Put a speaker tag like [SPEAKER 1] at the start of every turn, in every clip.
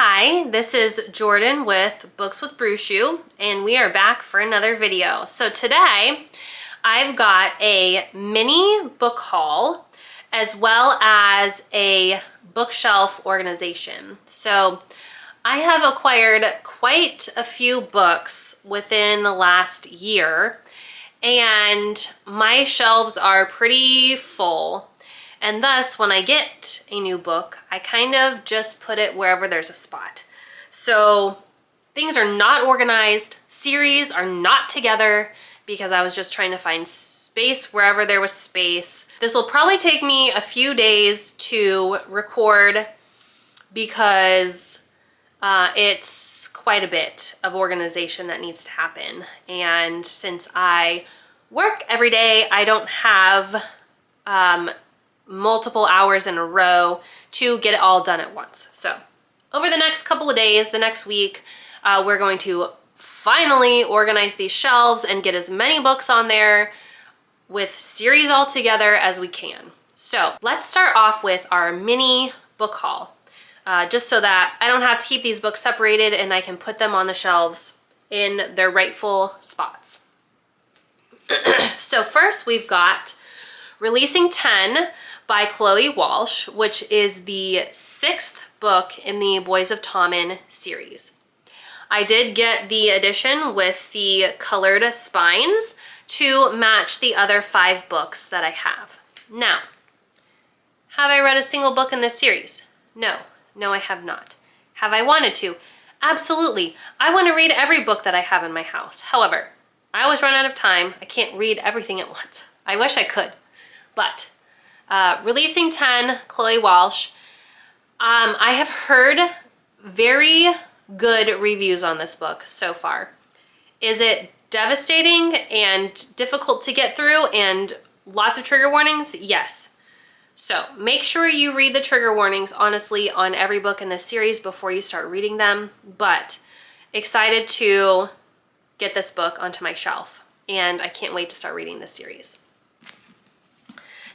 [SPEAKER 1] Hi, this is Jordan with Books with Brushu, and we are back for another video. So today, I've got a mini book haul as well as a bookshelf organization. So I have acquired quite a few books within the last year, and my shelves are pretty full. And thus, when I get a new book, I kind of just put it wherever there's a spot. So things are not organized, series are not together, because I was just trying to find space wherever there was space. This will probably take me a few days to record because it's quite a bit of organization that needs to happen. And since I work every day, I don't have multiple hours in a row to get it all done at once. So over the next couple of days, the next week, we're going to finally organize these shelves and get as many books on there with series all together as we can. So let's start off with our mini book haul, just so that I don't have to keep these books separated and I can put them on the shelves in their rightful spots. So first we've got Releasing 10 by Chloe Walsh, which is the 6th book in the Boys of Tommen series. I did get the edition with the colored spines to match the other 5 books that I have. Now, have I read a single book in this series? No, I have not. Have I wanted to? Absolutely. I want to read every book that I have in my house. However, I always run out of time. I can't read everything at once. I wish I could. But Releasing 10, Chloe Walsh. I have heard very good reviews on this book so far. Is it devastating and difficult to get through and lots of trigger warnings? Yes. So make sure you read the trigger warnings, honestly, on every book in this series before you start reading them. But excited to get this book onto my shelf, and I can't wait to start reading this series.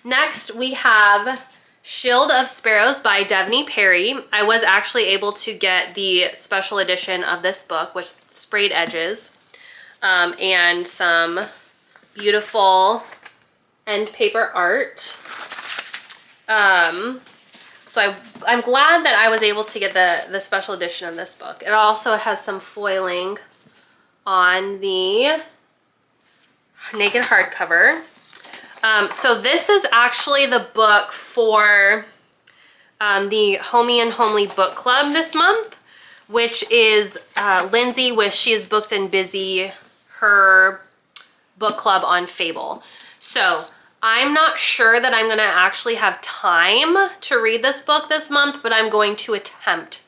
[SPEAKER 1] Next, we have Shield of Sparrows by Devney Perry. I was actually able to get the special edition of this book, with sprayed edges, and some beautiful end paper art. So I'm glad that I was able to get the special edition of this book. It also has some foiling on the naked hardcover. So this is actually the book for the Homie and Homely Book Club this month, which is Lindsay with She Is Booked and Busy, her book club on Fable. So I'm not sure that I'm going to actually have time to read this book this month, but I'm going to attempt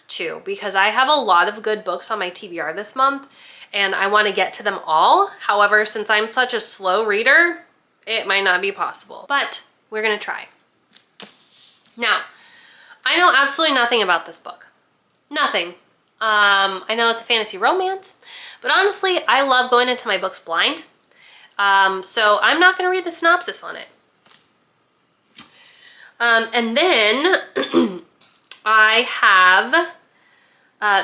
[SPEAKER 1] to, because I have a lot of good books on my TBR this month and I want to get to them all. However, since I'm such a slow reader, it might not be possible, but we're gonna try. Now, I know absolutely nothing about this book. Nothing. I know it's a fantasy romance, but honestly, I love going into my books blind. So I'm not gonna read the synopsis on it. And then I have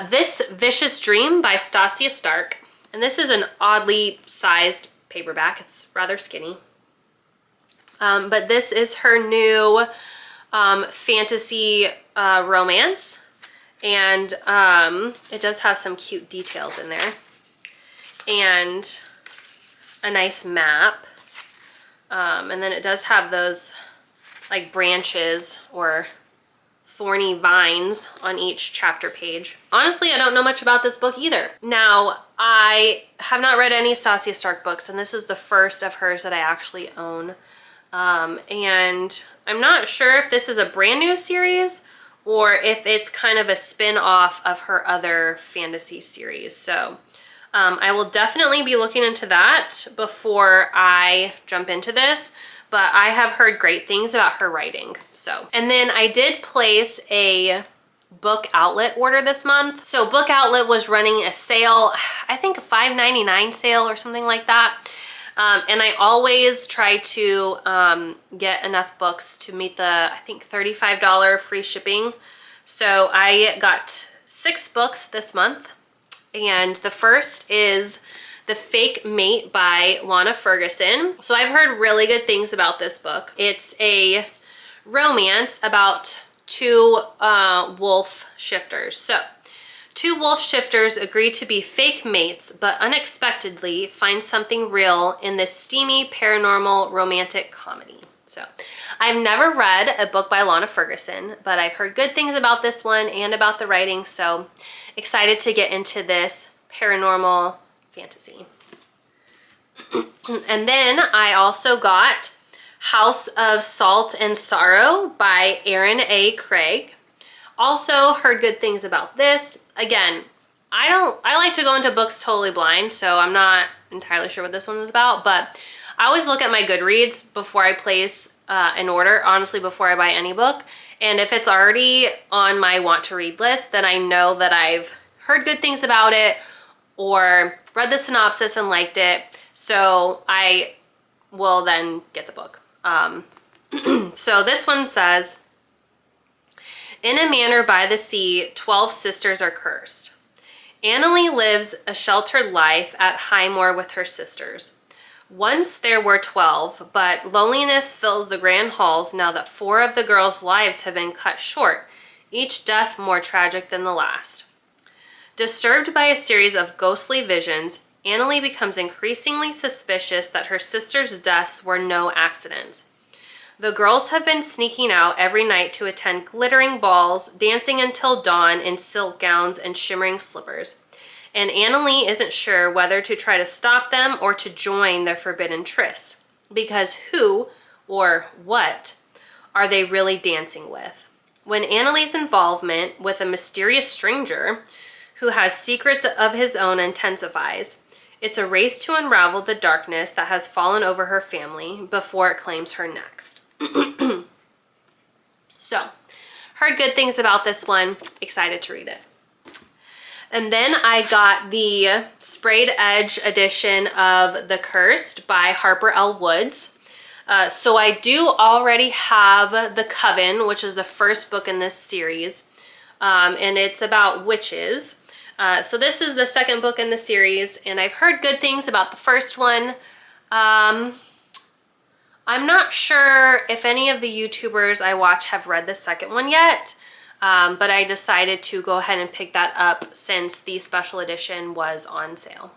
[SPEAKER 1] This Vicious Dream by Stasia Stark. And this is an oddly sized paperback. It's rather skinny. But this is her new fantasy romance, and it does have some cute details in there, and a nice map, and then it does have those like branches or thorny vines on each chapter page. Honestly, I don't know much about this book either. Now, I have not read any Stasia Stark books, and this is the first of hers that I actually own. And I'm not sure if this is a brand new series or if it's kind of a spin-off of her other fantasy series. So I will definitely be looking into that before I jump into this, but I have heard great things about her writing. So, and then I did place a Book Outlet order this month. So Book Outlet was running a sale, I think a $5.99 sale or something like that. And I always try to get enough books to meet the, I think, $35 free shipping. So I got 6 books this month, and the first is The Fake Mate by Lana Ferguson. So I've heard really good things about this book. It's a romance about 2 wolf shifters. So 2 wolf shifters agree to be fake mates, but unexpectedly find something real in this steamy paranormal romantic comedy. So I've never read a book by Lana Ferguson, but I've heard good things about this one and about the writing, so excited to get into this paranormal fantasy. And then I also got House of Salt and Sorrow by Erin A. Craig. Also heard good things about this. Again, I like to go into books totally blind, so I'm not entirely sure what this one is about, but I always look at my Goodreads before I place an order, honestly, before I buy any book. And if it's already on my want to read list, then I know that I've heard good things about it or read the synopsis and liked it. So I will then get the book. So this one says, in a manor by the sea, 12 sisters are cursed. Annalee lives a sheltered life at Highmore with her sisters. Once there were 12, but loneliness fills the grand halls now that 4 of the girls' lives have been cut short, each death more tragic than the last. Disturbed by a series of ghostly visions, Annalee becomes increasingly suspicious that her sisters' deaths were no accidents. The girls have been sneaking out every night to attend glittering balls, dancing until dawn in silk gowns and shimmering slippers. And Annalee isn't sure whether to try to stop them or to join their forbidden trysts. Because who, or what, are they really dancing with? When Annalee's involvement with a mysterious stranger who has secrets of his own intensifies, it's a race to unravel the darkness that has fallen over her family before it claims her next. So, heard good things about this one, excited to read it. And then I got the Sprayed Edge edition of The Cursed by Harper L. Woods. So I do already have The Coven, which is the first book in this series, and it's about witches. So this is the second book in the series, and I've heard good things about the first one. I'm not sure if any of the YouTubers I watch have read the second one yet. But I decided to go ahead and pick that up since the special edition was on sale.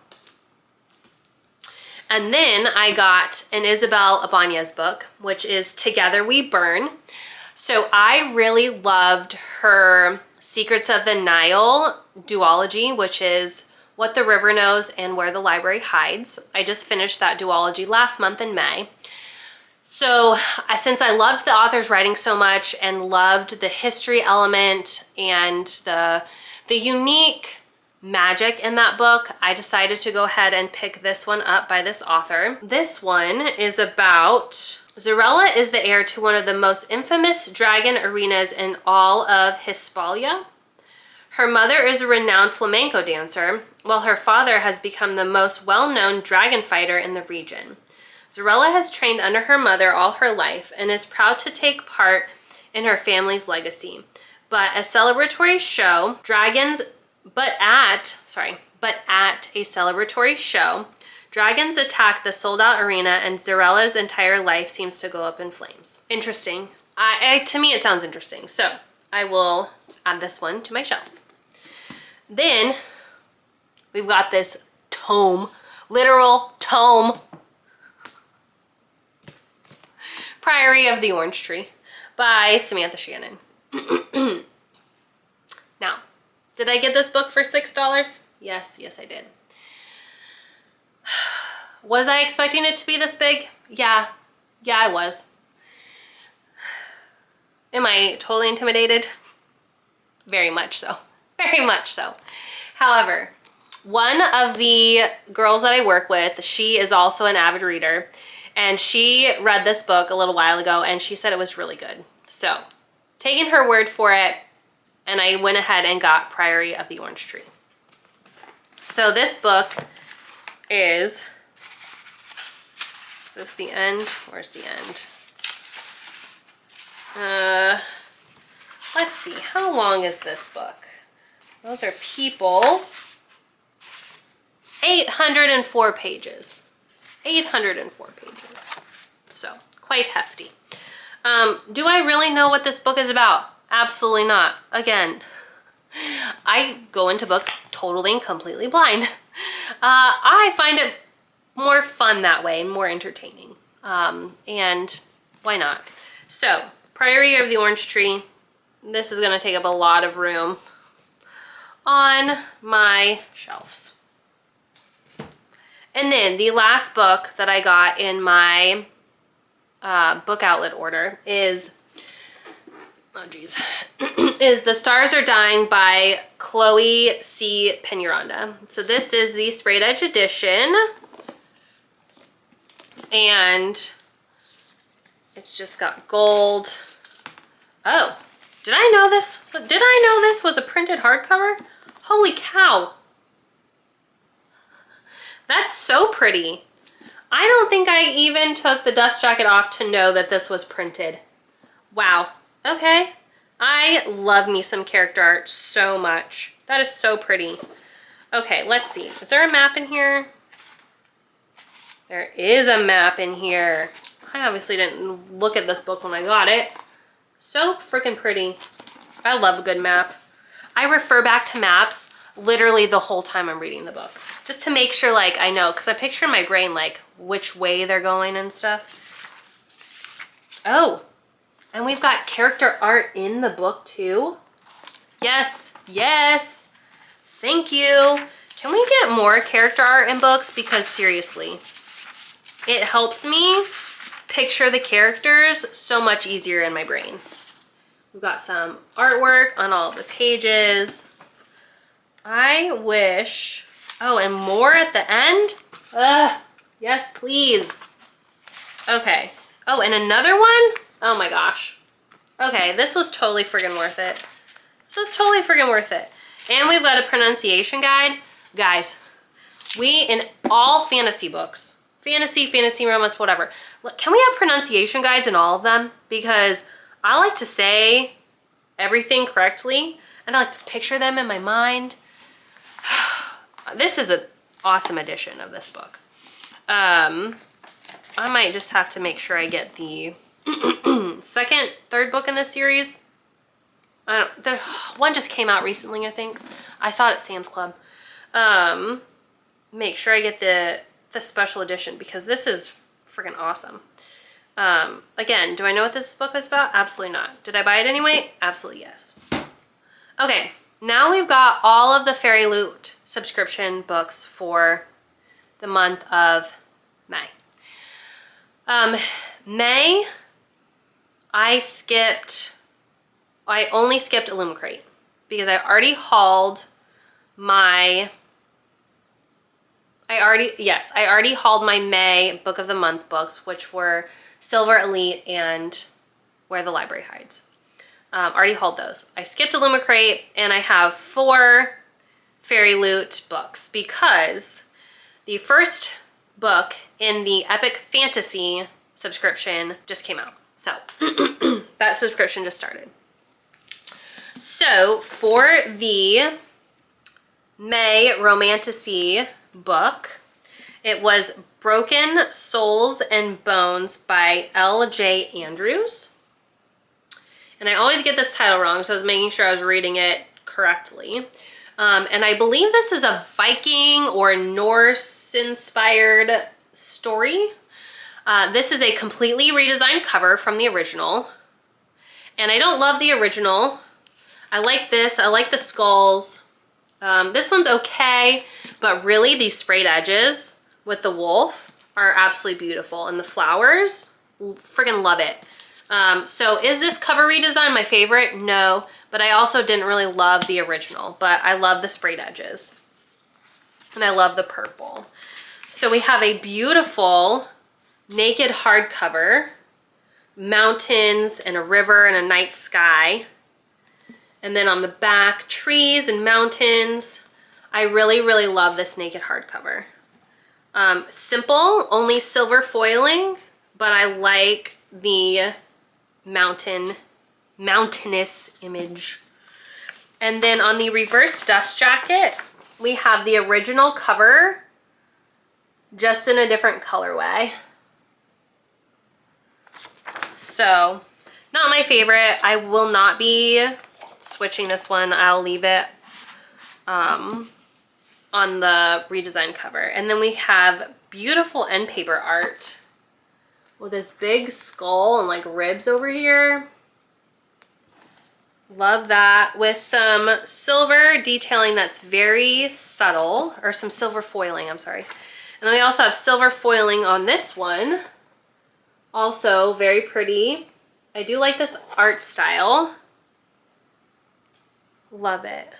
[SPEAKER 1] And then I got an Isabel Ibanez book, which is Together We Burn. So I really loved her Secrets of the Nile duology, which is What the River Knows and Where the Library Hides. I just finished that duology last month in May. So since I loved the author's writing so much and loved the history element and the unique magic in that book, I decided to go ahead and pick this one up by this author. This one is about Zarella is the heir to one of the most infamous dragon arenas in all of Hispalia. Her mother is a renowned flamenco dancer, while her father has become the most well-known dragon fighter in the region. Zarella has trained under her mother all her life and is proud to take part in her family's legacy. But at a celebratory show, dragons attack the sold-out arena and Zarella's entire life seems to go up in flames. Interesting. To me, it sounds interesting. So I will add this one to my shelf. Then we've got this tome, literal tome, Priory of the Orange Tree by Samantha Shannon. Now, did I get this book for $6? Yes, I did. Was I expecting it to be this big? Yeah, I was. Am I totally intimidated? Very much so. Very much so. However, one of the girls that I work with, she is also an avid reader, and she read this book a little while ago and she said it was really good. So, taking her word for it, and I went ahead and got Priory of the Orange Tree. So this book is this the end? Where's the end? Let's see, how long is this book? Those are people. 804 pages. 804 pages. So, quite hefty. Do I really know what this book is about? Absolutely not. Again, I go into books totally and completely blind. I find it more fun that way and more entertaining. And why not? So, Priory of the Orange Tree. This is going to take up a lot of room on my shelves. And then the last book that I got in my book outlet order is, oh geez, is The Stars Are Dying by Chloe C. Penaranda. So this is the sprayed edge edition. And it's just got gold. Oh, did I know this? Did I know this was a printed hardcover? Holy cow. That's so pretty. I don't think I even took the dust jacket off to know that this was printed. Wow. Okay. I love me some character art so much. That is so pretty. Okay, let's see. Is there a map in here? There is a map in here. I obviously didn't look at this book when I got it. So freaking pretty. I love a good map. I refer back to maps literally the whole time I'm reading the book, just to make sure like I know, because I picture in my brain like which way they're going and stuff. Oh, and we've got character art in the book too. Yes, yes. Thank you. Can we get more character art in books? Because seriously, it helps me picture the characters so much easier in my brain. We've got some artwork on all the pages. I wish, oh, and more at the end? Ugh, yes, please. Okay. Oh, and another one? Oh my gosh. Okay, this was totally friggin' worth it. This was totally friggin' worth it. And we've got a pronunciation guide. Guys, we, in all fantasy books, fantasy romance, whatever, can we have pronunciation guides in all of them? Because I like to say everything correctly, and I like to picture them in my mind. This is an awesome edition of this book. I might just have to make sure I get the third book in this series. One just came out recently, I think. I saw it at Sam's Club. Make sure I get the special edition, because this is freaking awesome. Again, do I know what this book is about? Absolutely not. Did I buy it anyway? Absolutely yes. Okay, now we've got all of the Fairy Loot subscription books for the month of May. May, I only skipped Illumicrate because I already hauled my May Book of the Month books, which were Silver Elite and Where the Library Hides. Already hauled those. I skipped Illumicrate, and I have 4 Fairy Loot books because the first book in the Epic Fantasy subscription just came out. So that subscription just started. So for the May Romantasy book, it was Broken Souls and Bones by L.J. Andrews. And I always get this title wrong, so I was making sure I was reading it correctly. And I believe this is a Viking or Norse-inspired story. This is a completely redesigned cover from the original. And I don't love the original. I like this. I like the skulls. This one's okay, but really these sprayed edges with the wolf are absolutely beautiful. And the flowers, friggin' love it. So is this cover redesign my favorite? No, but I also didn't really love the original, but I love the sprayed edges. And I love the purple. So we have a beautiful naked hardcover, mountains and a river and a night sky. And then on the back, trees and mountains. I really, really love this naked hardcover. Simple, only silver foiling, but I like the mountainous image. And then on the reverse dust jacket, we have the original cover, just in a different colorway. So, not my favorite. I will not be switching this one. I'll leave it on the redesigned cover. And then we have beautiful end paper art with this big skull and like ribs over here. Love that, with some silver detailing that's very subtle, or some silver foiling, I'm sorry. And then we also have silver foiling on this one. Also very pretty. I do like this art style. Love it.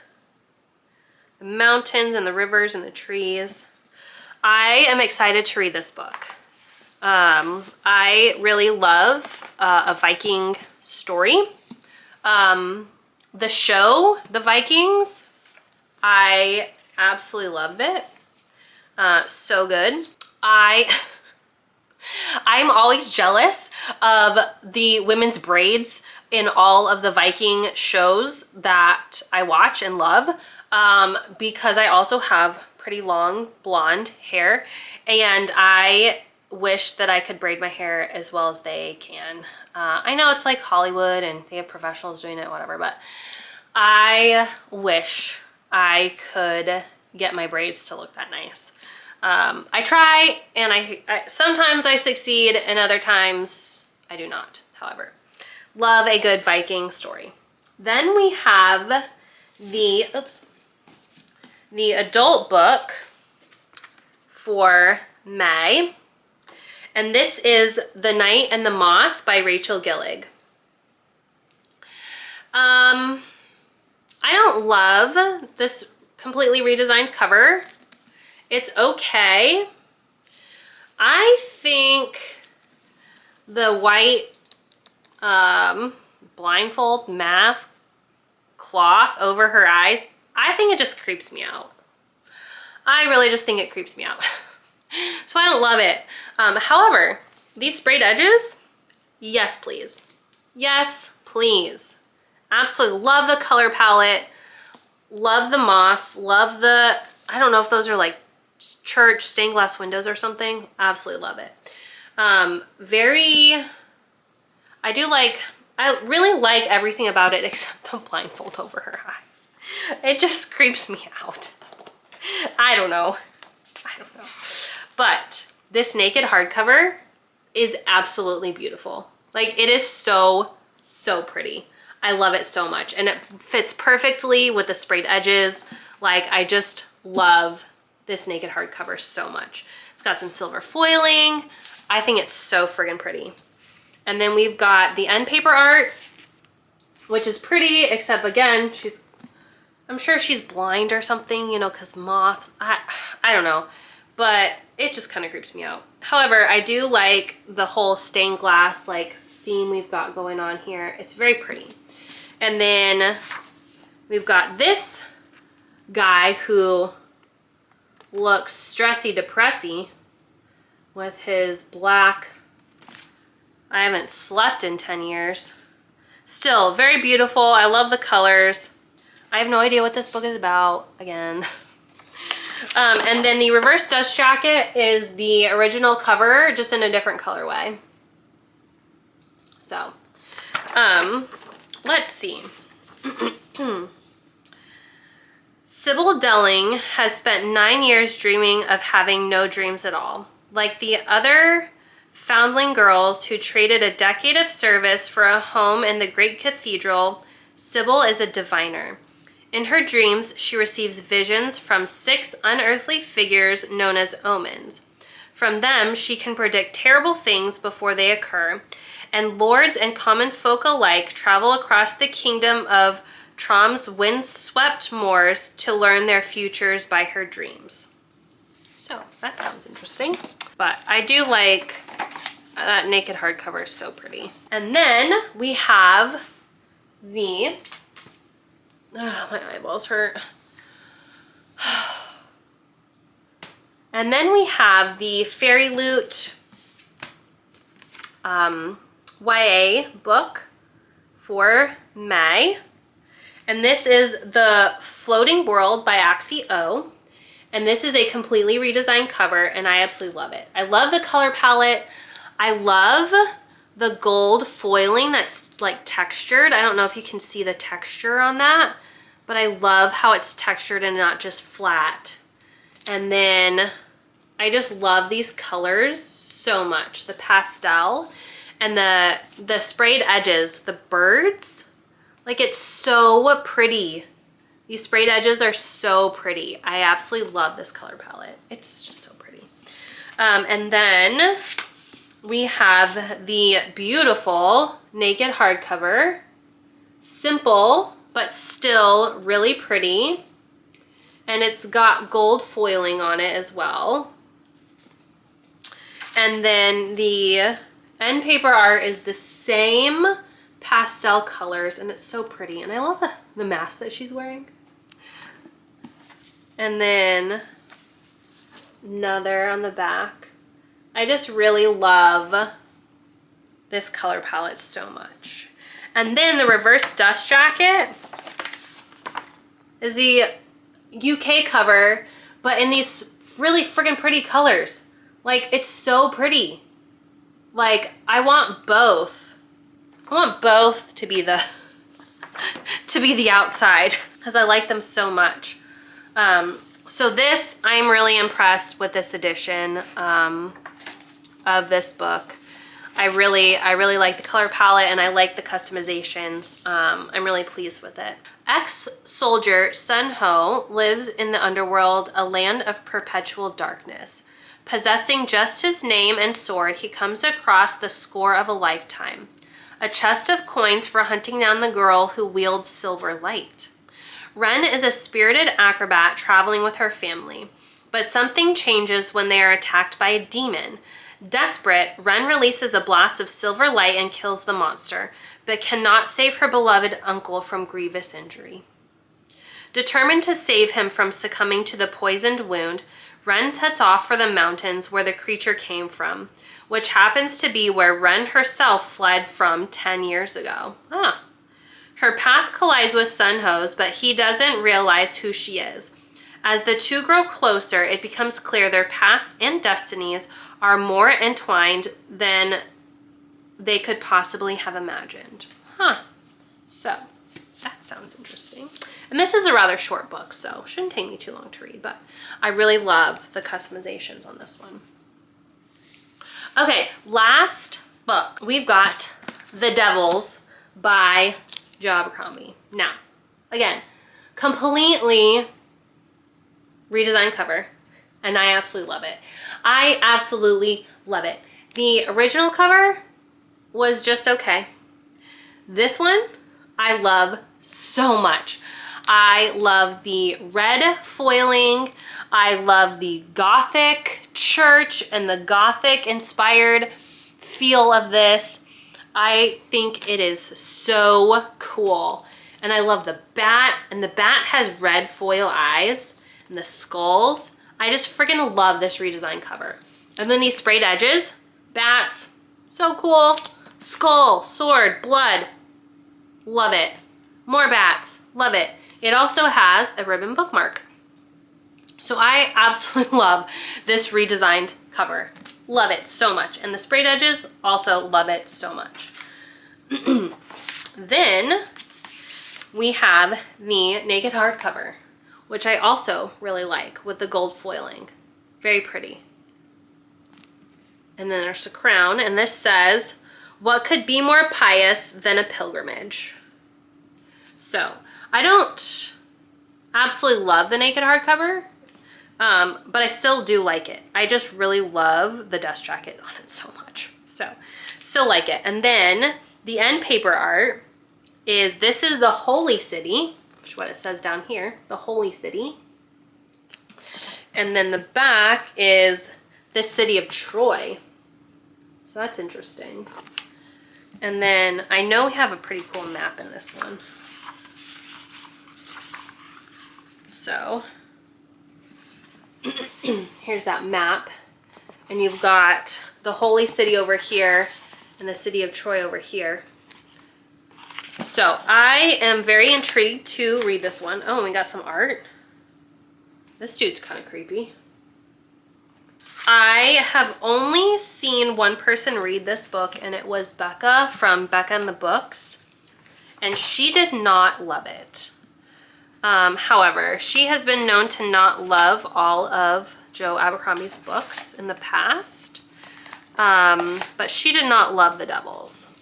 [SPEAKER 1] The mountains and the rivers and the trees. I am excited to read this book. I really love a Viking story. The show, The Vikings, I absolutely loved it. So good. I'm always jealous of the women's braids in all of the Viking shows that I watch and love, because I also have pretty long blonde hair, and I wish that I could braid my hair as well as they can. I know it's like Hollywood and they have professionals doing it, whatever, but I wish I could get my braids to look that nice. I try, and I sometimes I succeed, and other times I do not, however. Love a good Viking story. Then we have the adult book for May. And this is The Knight and the Moth by Rachel Gillig. I don't love this completely redesigned cover. It's okay. I think the white blindfold mask cloth over her eyes, I think it just creeps me out. I really just think it creeps me out. So I don't love it. However, these sprayed edges, yes please. Yes please. Absolutely love the color palette. Love the moss. Love the, I don't know if those are like church stained glass windows or something. Absolutely love it. I really like everything about it except the blindfold over her eyes. It just creeps me out. I don't know. But this naked hardcover is absolutely beautiful. Like, it is so, so pretty. I love it so much. And it fits perfectly with the sprayed edges. Like, I just love this naked hardcover so much. It's got some silver foiling. I think it's so friggin' pretty. And then we've got the end paper art, which is pretty, except again, I'm sure she's blind or something, you know, because moth, I don't know. But it just kind of creeps me out. However, I do like the whole stained glass like theme we've got going on here. It's very pretty. And then we've got this guy who looks stressy depressy with his black, I haven't slept in 10 years. Still very beautiful. I love the colors. I have no idea what this book is about again. And then the reverse dust jacket is the original cover, just in a different colorway. So, let's see. Sybil Delling has spent 9 years dreaming of having no dreams at all. Like the other foundling girls who traded a decade of service for a home in the great cathedral, Sybil is a diviner. In her dreams, she receives visions from 6 unearthly figures known as omens. From them, she can predict terrible things before they occur, and lords and common folk alike travel across the kingdom of Trom's windswept moors to learn their futures by her dreams. So, that sounds interesting. But I do like that naked hardcover, is so pretty. And then we have the... Oh, my eyeballs hurt. And then we have the Fairy Loot YA book for May. And this is The Floating World by Axie O. And this is a completely redesigned cover, and I absolutely love it. I love the color palette. I love the gold foiling that's like textured. I don't know if you can see the texture on that, but I love how it's textured and not just flat. And then I just love these colors so much. The pastel and the sprayed edges, the birds, like it's so pretty. These sprayed edges are so pretty. I absolutely love this color palette. It's just so pretty. And then we have the beautiful Naked hardcover. Simple, but still really pretty. And it's got gold foiling on it as well. And then the end paper art is the same pastel colors, and it's so pretty. And I love the mask that she's wearing. And then another on the back. I just really love this color palette so much. And then the reverse dust jacket is the UK cover, but in these really friggin' pretty colors. Like, it's so pretty. Like, I want both. I want both to be the to be the outside because I like them so much. So this, I'm really impressed with this edition of this book. I really like the color palette, and I like the customizations. I'm really pleased with it. Ex-soldier Sun Ho lives in the underworld, a land of perpetual darkness. Possessing just his name and sword, he comes across the score of a lifetime. A chest of coins for hunting down the girl who wields silver light. Ren is a spirited acrobat traveling with her family, but something changes when they are attacked by a demon. Desperate, Ren releases a blast of silver light and kills the monster, but cannot save her beloved uncle from grievous injury. Determined to save him from succumbing to the poisoned wound, Ren sets off for the mountains where the creature came from, which happens to be where Ren herself fled from 10 years ago. Her path collides with Sun Ho's, but he doesn't realize who she is. As the two grow closer, it becomes clear their pasts and destinies are more entwined than they could possibly have imagined. So, that sounds interesting. And this is a rather short book, so shouldn't take me too long to read, but I really love the customizations on this one. Okay, last book. We've got The Devils by Joe Abercrombie. Now, again, completely redesigned cover, and I absolutely love it. I absolutely love it. The original cover was just okay. This one, I love so much. I love the red foiling. I love the Gothic church and the Gothic inspired feel of this. I think it is so cool. And I love the bat, and the bat has red foil eyes and the skulls. I just freaking love this redesigned cover. And then these sprayed edges, bats, so cool. Skull, sword, blood, love it. More bats, love it. It also has a ribbon bookmark. So I absolutely love this redesigned cover. Love it so much. And the sprayed edges, also love it so much. Then we have the Naked hardcover, which I also really like with the gold foiling. Very pretty. And then there's a crown, and this says, "What could be more pious than a pilgrimage?" So I don't absolutely love the Naked hardcover, but I still do like it. I just really love the dust jacket on it so much. So still like it. And then the end paper art is, this is the Holy City, which is what it says down here, the Holy City. And then the back is the city of Troy. So that's interesting. And then I know we have a pretty cool map in this one. So here's that map. And you've got the Holy City over here and the city of Troy over here. So I am very intrigued to read this one. Oh, and we got some art. This dude's kind of creepy. I have only seen one person read this book, and it was Becca from Becca and the Books, and she did not love it. However, she has been known to not love all of Joe Abercrombie's books in the past, but she did not love The Devils.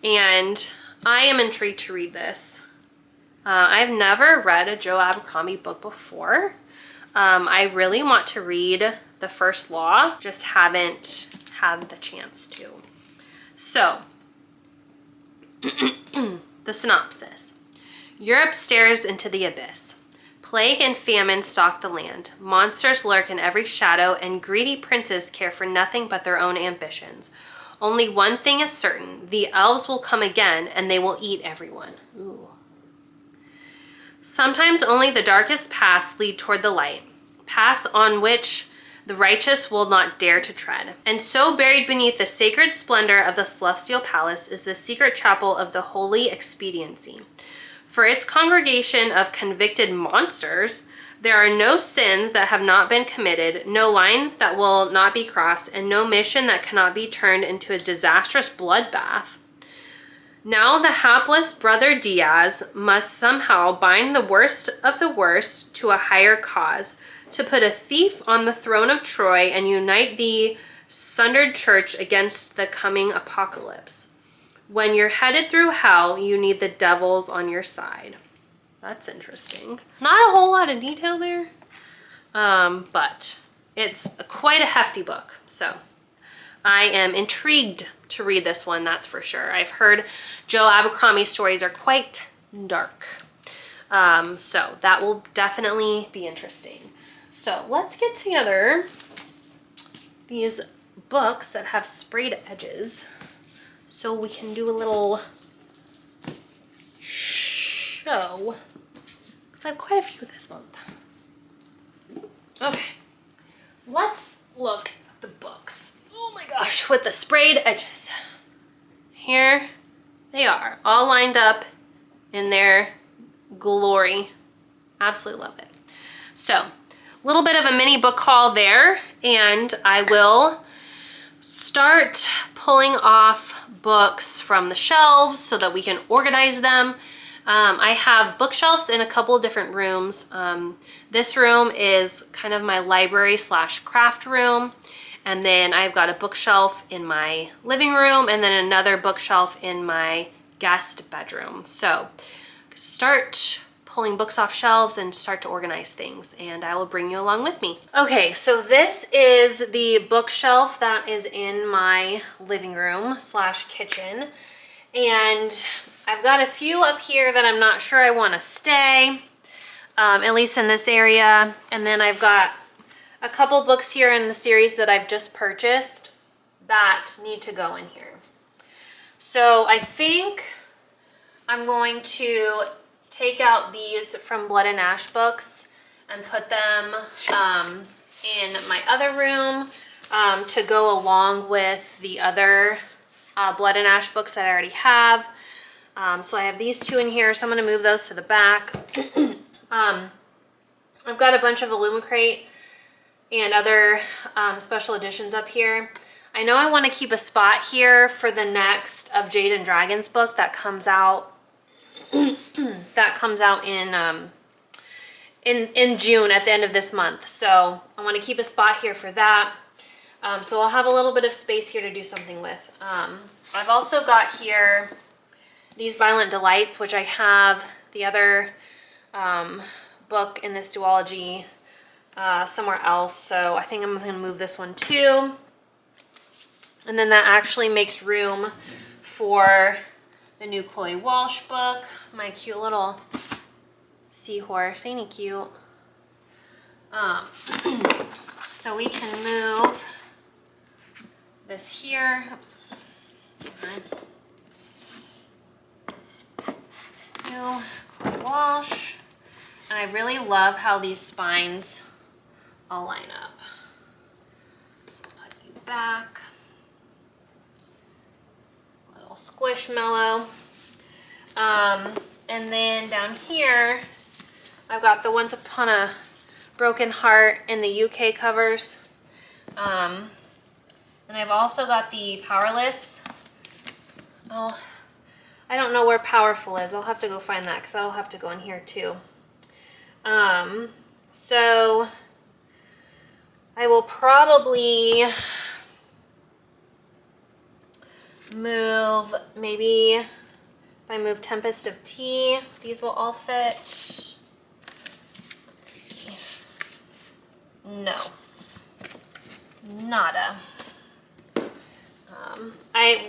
[SPEAKER 1] And I am intrigued to read this. I've never read a Joe Abercrombie book before. I really want to read The First Law, just haven't had the chance to. So, the synopsis. Europe stares into the abyss. Plague and famine stalk the land. Monsters lurk in every shadow, and greedy princes care for nothing but their own ambitions. Only one thing is certain. The elves will come again, and they will eat everyone. Ooh. Sometimes only the darkest paths lead toward the light, paths on which the righteous will not dare to tread. And so buried beneath the sacred splendor of the celestial palace is the secret chapel of the holy expediency. For its congregation of convicted monsters, there are no sins that have not been committed, no lines that will not be crossed, and no mission that cannot be turned into a disastrous bloodbath. Now the hapless brother Diaz must somehow bind the worst of the worst to a higher cause, to put a thief on the throne of Troy and unite the sundered church against the coming apocalypse. When you're headed through hell, you need the devils on your side. That's interesting. Not a whole lot of detail there, but it's quite a hefty book. So I am intrigued to read this one, that's for sure. I've heard Joe Abercrombie stories are quite dark. So that will definitely be interesting. So let's get together these books that have sprayed edges so we can do a little show. Because I have quite a few this month. Okay, let's look at the books. Oh my gosh, with the sprayed edges. Here they are, all lined up in their glory. Absolutely love it. So, a little bit of a mini book haul there, and I will start pulling off books from the shelves so that we can organize them. I have bookshelves in a couple different rooms. This room is kind of my library / craft room. And then I've got a bookshelf in my living room and then another bookshelf in my guest bedroom. So start pulling books off shelves and start to organize things, and I will bring you along with me. Okay, so this is the bookshelf that is in my living room / kitchen. And I've got a few up here that I'm not sure I want to stay, at least in this area. And then I've got a couple books here in the series that I've just purchased that need to go in here. So I think I'm going to take out these from Blood and Ash books and put them in my other room to go along with the other Blood and Ash books that I already have. So I have these two in here, so I'm going to move those to the back. I've got a bunch of Illumicrate and other special editions up here. I know I want to keep a spot here for the next of Jade and Dragons book that comes out that comes out in June at the end of this month. So I want to keep a spot here for that. So I'll have a little bit of space here to do something with. I've also got here these Violent Delights, which I have the other book in this duology somewhere else. So I think I'm going to move this one too. And then that actually makes room for the new Chloe Walsh book, my cute little seahorse. Ain't he cute? So we can move this here. Oops. New Chloe Walsh. And I really love how these spines all line up. So put you back. Little Squishmallow. And then down here, I've got the Once Upon a Broken Heart in the UK covers. And I've also got the Powerless. Oh, I don't know where Powerful is. I'll have to go find that because I'll have to go in here too. So I will probably move, maybe if I move Tempest of Tea, these will all fit. Let's see. No. Nada.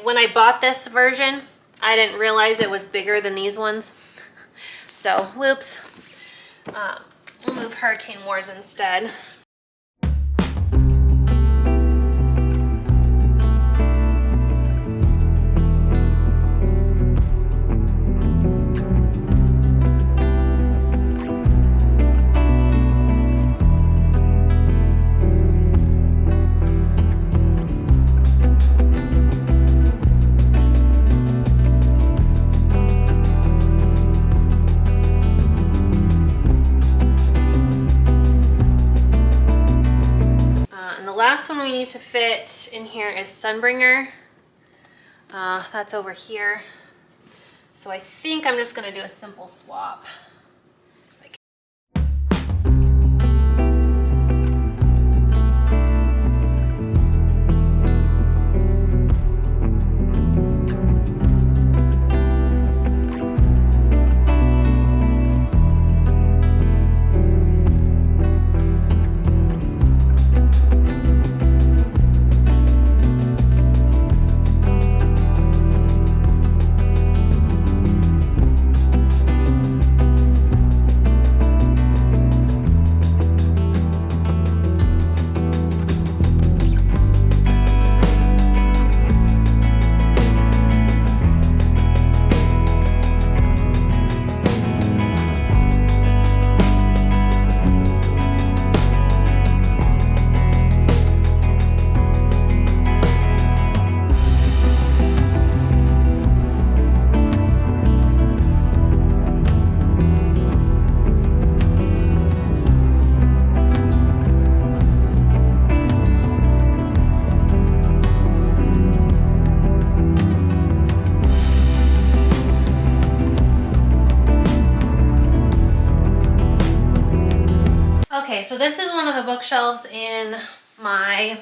[SPEAKER 1] When I bought this version, I didn't realize it was bigger than these ones. So, whoops. We'll move Hurricane Wars instead. Last one we need to fit in here is Sunbringer. That's over here. So I think I'm just gonna do a simple swap. Okay, so this is one of the bookshelves in my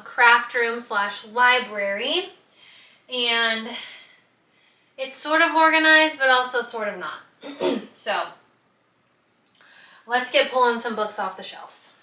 [SPEAKER 1] craft room / library, and it's sort of organized but also sort of not. So let's get pulling some books off the shelves.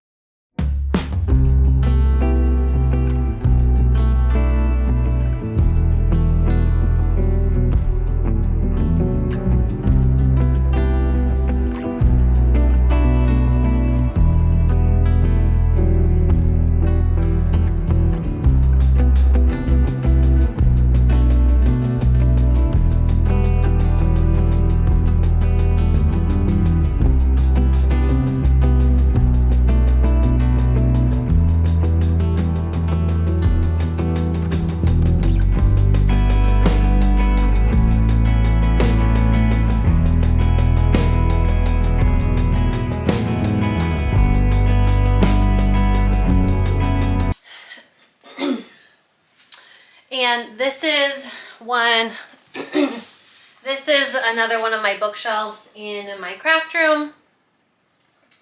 [SPEAKER 1] And this is one, this is another one of my bookshelves in my craft room.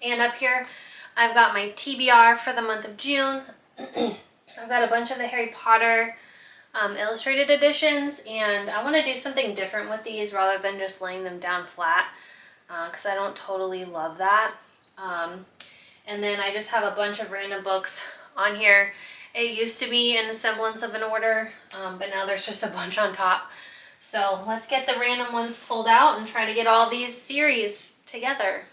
[SPEAKER 1] And up here, I've got my TBR for the month of June. I've got a bunch of the Harry Potter illustrated editions, and I want to do something different with these rather than just laying them down flat, because I don't totally love that. And then I just have a bunch of random books on here. It used to be in a semblance of an order, but now there's just a bunch on top. So let's get the random ones pulled out and try to get all these series together.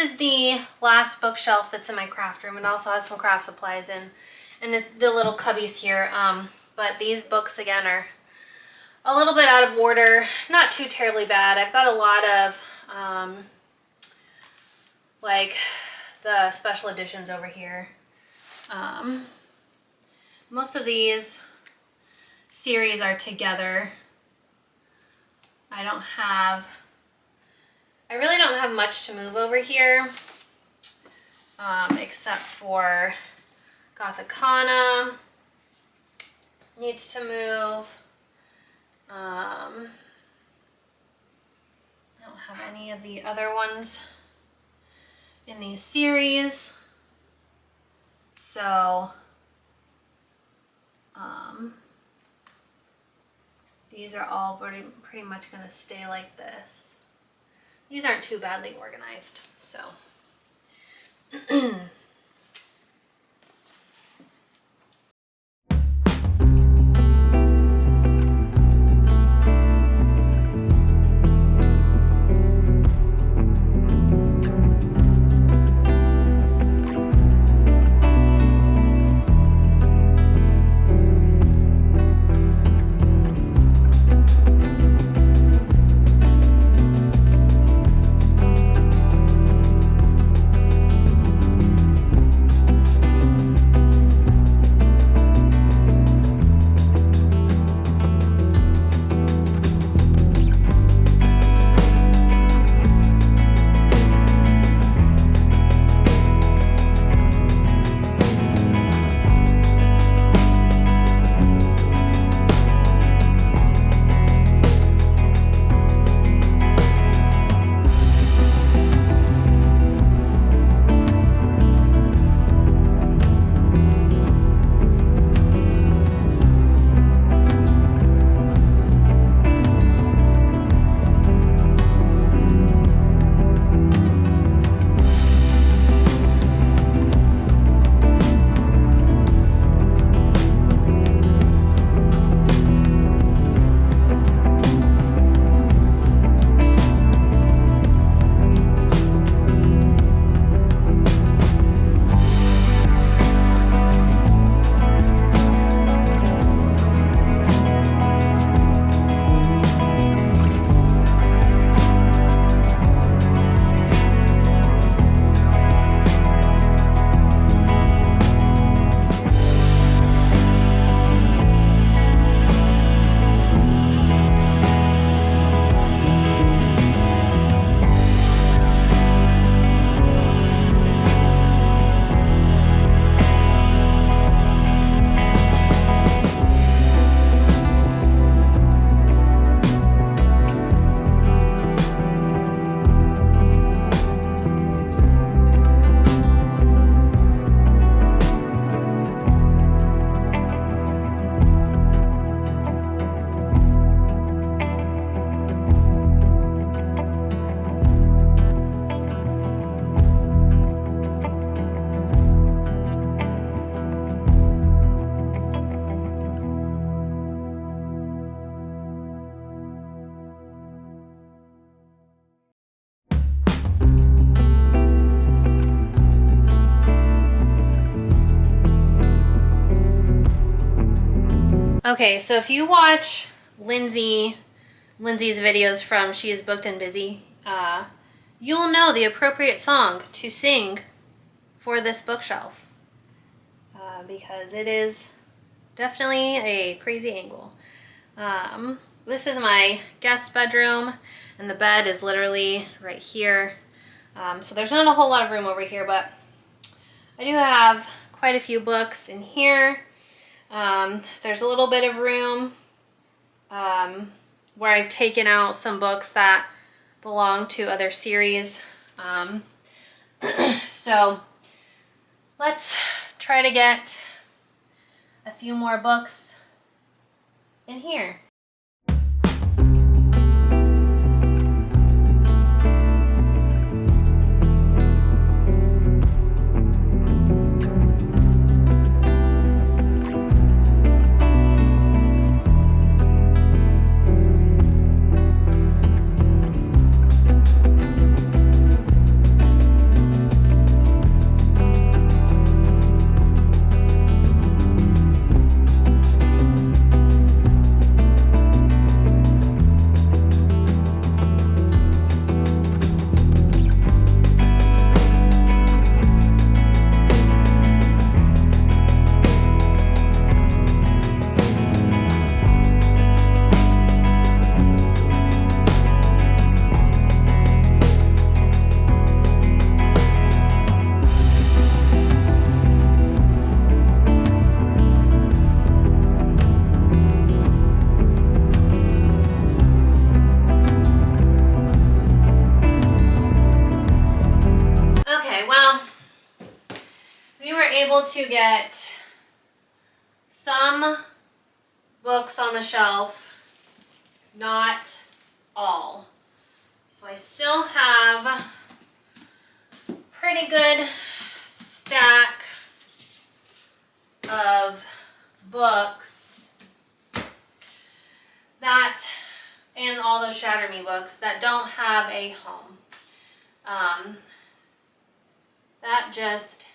[SPEAKER 1] is the last bookshelf that's in my craft room. It also has some craft supplies and the little cubbies here. But these books again are a little bit out of order, not too terribly bad. I've got a lot of like the special editions over here. Most of these series are together. I really don't have much to move over here, except for Gothicana needs to move. I don't have any of the other ones in these series, so these are all pretty much going to stay like this. These aren't too badly organized, so. Okay, so if you watch Lindsay's videos from She Is Booked and Busy, you'll know the appropriate song to sing for this bookshelf, because it is definitely a crazy angle. This is my guest bedroom, and the bed is literally right here. So there's not a whole lot of room over here, but I do have quite a few books in here. There's a little bit of room where I've taken out some books that belong to other series. So let's try to get a few more books in here. were able to get some books on the shelf, not all. So I still have a pretty good stack of books that, and all those Shatter Me books that don't have a home. That just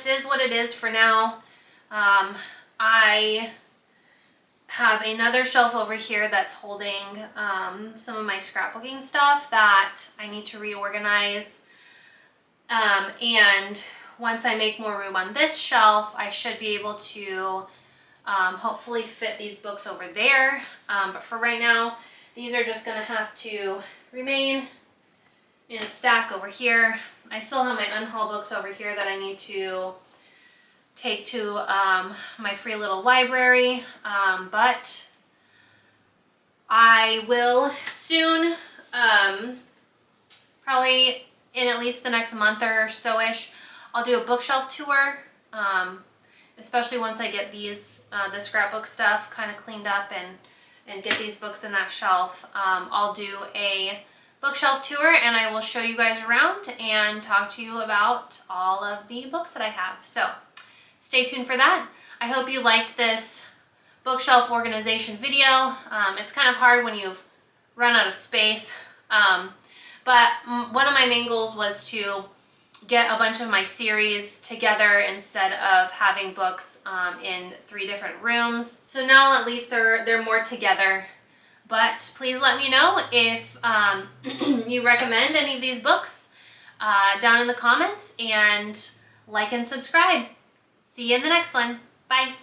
[SPEAKER 1] is what it is for now. I have another shelf over here that's holding some of my scrapbooking stuff that I need to reorganize. And once I make more room on this shelf, I should be able to hopefully fit these books over there. But for right now, these are just going to have to remain in a stack over here. I still have my unhaul books over here that I need to take to my free little library, but I will soon, probably in at least the next month or so-ish, I'll do a bookshelf tour, especially once I get these, the scrapbook stuff kind of cleaned up and get these books in that shelf. I'll do a bookshelf tour and I will show you guys around and talk to you about all of the books that I have. So stay tuned for that. I hope you liked this bookshelf organization video. It's kind of hard when you've run out of space, but one of my main goals was to get a bunch of my series together instead of having books in 3 different rooms. So now at least they're more together. But please let me know if you recommend any of these books down in the comments, and like and subscribe. See you in the next one. Bye.